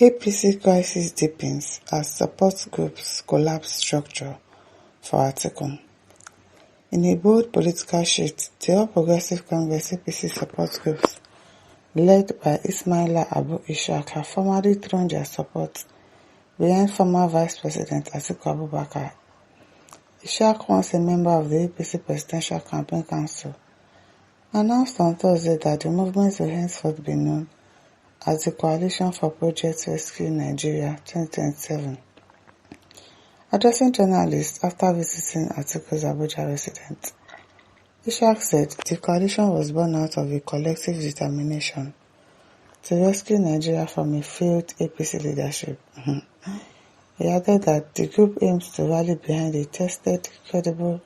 APC crisis deepens as support groups collapse structure for Atiku. In a bold political shift, the All Progressive Congress APC support groups, led by Ismaila Abu Ishaq, have formally thrown their support behind former Vice President Atiku Abubakar. Ishaq, once a member of the APC Presidential Campaign Council, announced on Thursday that the movement will henceforth be known as the Coalition for Project Rescue Nigeria 2027. Addressing journalists after visiting Atiku's Abuja residence, Ishaq said the coalition was born out of a collective determination to rescue Nigeria from a failed APC leadership. He added that the group aims to rally behind a tested, credible,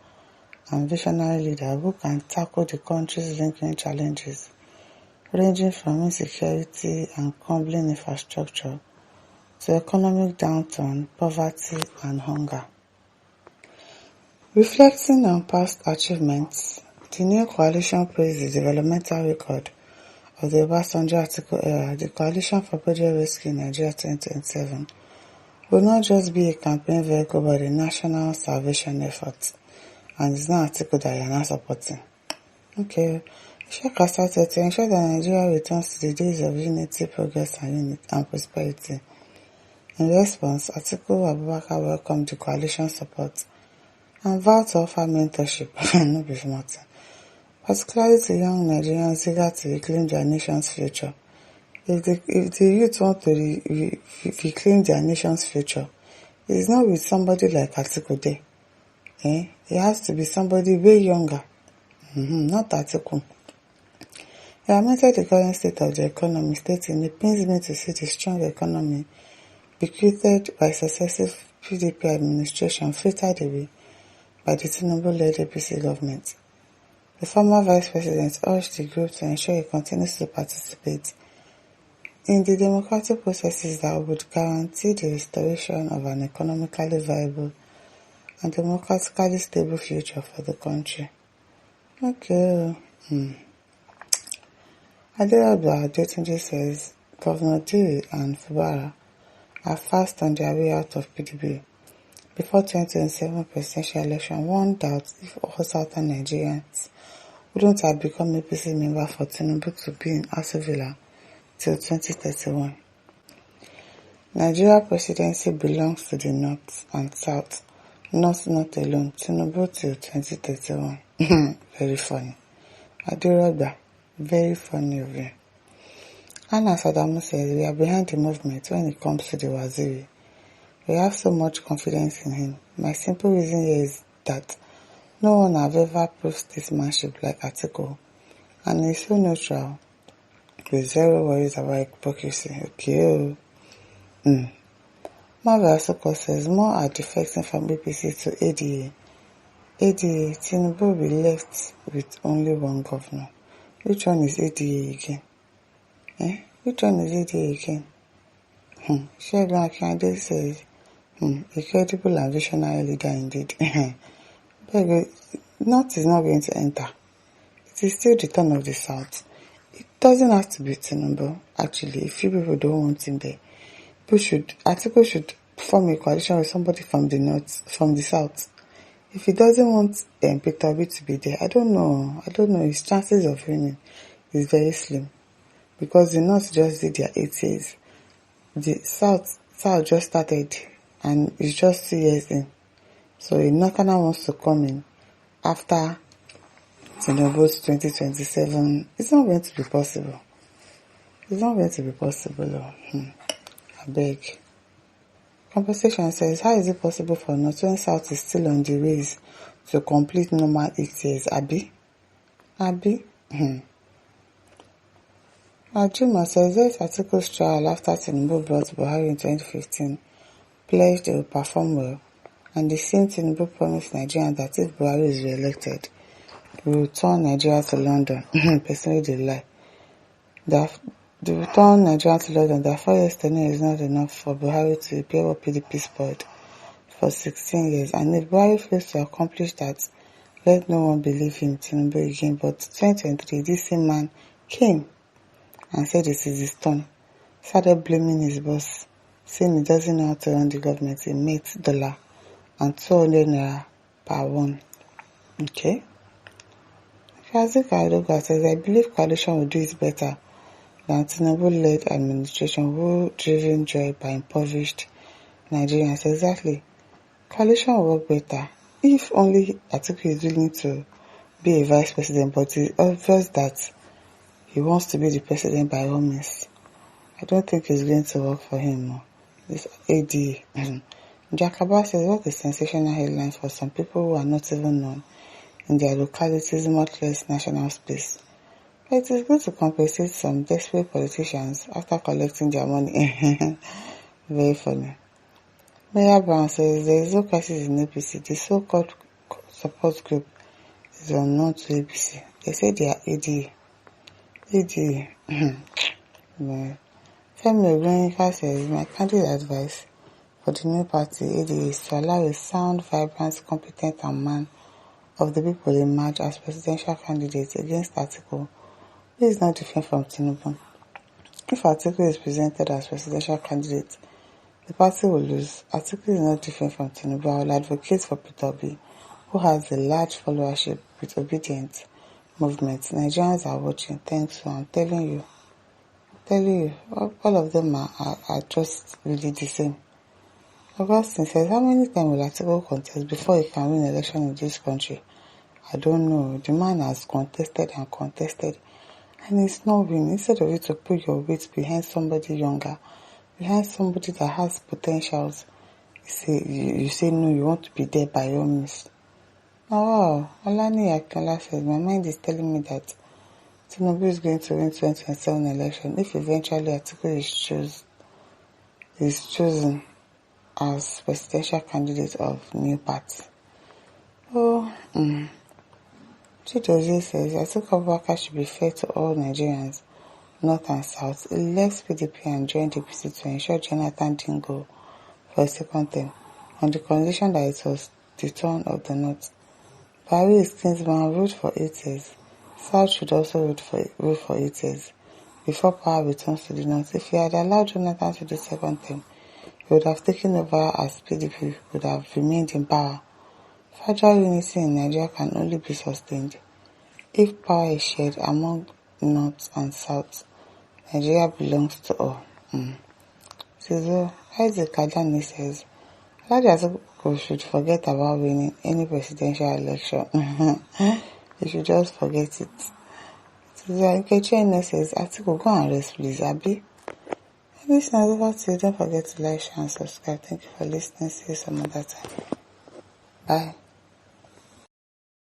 and visionary leader who can tackle the country's lingering challenges, ranging from insecurity and crumbling infrastructure to economic downturn, poverty, and hunger. Reflecting on past achievements, the new coalition praised the developmental record of the Obasanjo-Atiku era. The Coalition for Project Rescue Nigeria 2027 will not just be a campaign vehicle but a national salvation effort, and it's not Atiku that you're not supporting. Okay, Ishaq started to ensure that Nigeria returns to the days of unity, progress, and prosperity. In response, Atiku Abubakar welcomed the coalition support and vowed to offer mentorship, no be small, particularly to young Nigerians eager to reclaim their nation's future. If the youth want to reclaim their nation's future, it is not with somebody like Atiku there. It has to be somebody way younger, not Atiku. He lamented the current state of the economy, stating, "It pains me to see the strong economy bequeathed by successive PDP administration frittered away by the Tinubu-led APC government." The former vice president urged the group to ensure it continues to participate in the democratic processes that would guarantee the restoration of an economically viable and democratically stable future for the country. Okay. Adeola Adetunji says Governor Diri and Fubara are fast on their way out of PDP. Before 2027 presidential election, one doubts if all southern Nigerians wouldn't have become APC member for Tinubu to be in Aso Villa till 2031. Nigeria presidency belongs to the north and south, not alone. Tinubu till 2031. Very funny. Aderoba, very funny of you. Anna Sadamu says we are behind the movement when it comes to the Waziri. We have so much confidence in him. My simple reason here is that no one have ever proved statesmanship like Atiku, and he's so neutral, with zero worries about hypocrisy. Okay. Marvel Asoko says more are defecting from APC to ADA. ADA, Tinubu will be left with only one governor. Which one is ADA again? Which one is ADA again? Shegun Akande says, a credible and visionary leader indeed. But North is not going to enter. It is still the turn of the South. It doesn't have to be Tinubu. Actually, if few people don't want him there, Atiku should form a coalition with somebody from the North, from the South. If he doesn't want Peter Obi to be there, I don't know. His chances of winning is very slim. Because the North just did their 8 years. The South just started and it's just 2 years in. So a Northerner wants to come in after Tinubu's 2027. It's not going to be possible. I beg. Compensation says, how is it possible for North when South is still on the race to complete normal 8 years? Abi? Ajuma says, yes, Atiku's trial after Tinubu brought Buhari in 2015 pledged they will perform well, and the same Tinubu promised Nigerians that if Buhari is re-elected, he will return Nigeria to London. Personally, they lie. The return Nigeria to London, that 4 years tenure is not enough for Buhari to repair what PDP spoiled for 16 years. And if Buhari fails to accomplish that, let no one believe him, Tinubu again. But 2023, this same man came and said it is his turn started blaming his boss, saying he doesn't know how to run the government. He made $1 and 200 naira per one. Okay. Kazuka says, I believe coalition will do it better than Tinubu-led administration who driven joy by impoverished Nigerians. Exactly. Coalition will work better if only Atiku is willing to be a vice president, but it's obvious that he wants to be the president by all means. I don't think it's going to work for him more. This AD. Jakaba says, what a sensational headline for some people who are not even known in their localities, much less national space. But it is good to compensate some desperate politicians after collecting their money. Very funny. Mayor Brown says, there is no crisis in APC. The so-called support group is unknown to APC. They say they are AD. Femi Ogonika says, my candid advice for the new party, AD, is to allow a sound, vibrant, competent and man of the people emerge as presidential candidates against Atiku, who is not different from Tinubu. If Atiku is presented as presidential candidate, the party will lose. Atiku is not different from Tinubu. I will advocate for Peter Obi, who has a large followership with obedient movements. Nigerians are watching. Thanks. So I'm telling you, all of them are just really the same. Augustine says, how many times will Atiku contest before he can win election in this country? I don't know. The man has contested and he's not winning. Instead of you to put your weight behind somebody younger, behind somebody that has potentials, you say no, you want to be there by all means. Oh wow, Olani Akinla says, my mind is telling me that Tinubu is going to win 2027 election if eventually Atiku is chosen as presidential candidate of new party. Chidozie says, Atiku Abubakar should be fair to all Nigerians, North and South. He left PDP and joined the APC to ensure Jonathan didn't go for a second term, on the condition that it was the turn of the North. Barry is Kingsman ruled for 8 years. South should also rule for 8 years before power returns to the North. If he had allowed Jonathan to do second term, he would have taken over as PDP would have remained in power. Fragile unity in Nigeria can only be sustained if power is shared among North and South. Nigeria belongs to all. So, Isaac Kadani says, Alhaji Atiku should forget about winning any presidential election. You should just forget it. So, Nkechi says, Atiku, go and rest, please, Abi. This is over to you. Don't forget to like, share, and subscribe. Thank you for listening. See you some other time. Bye.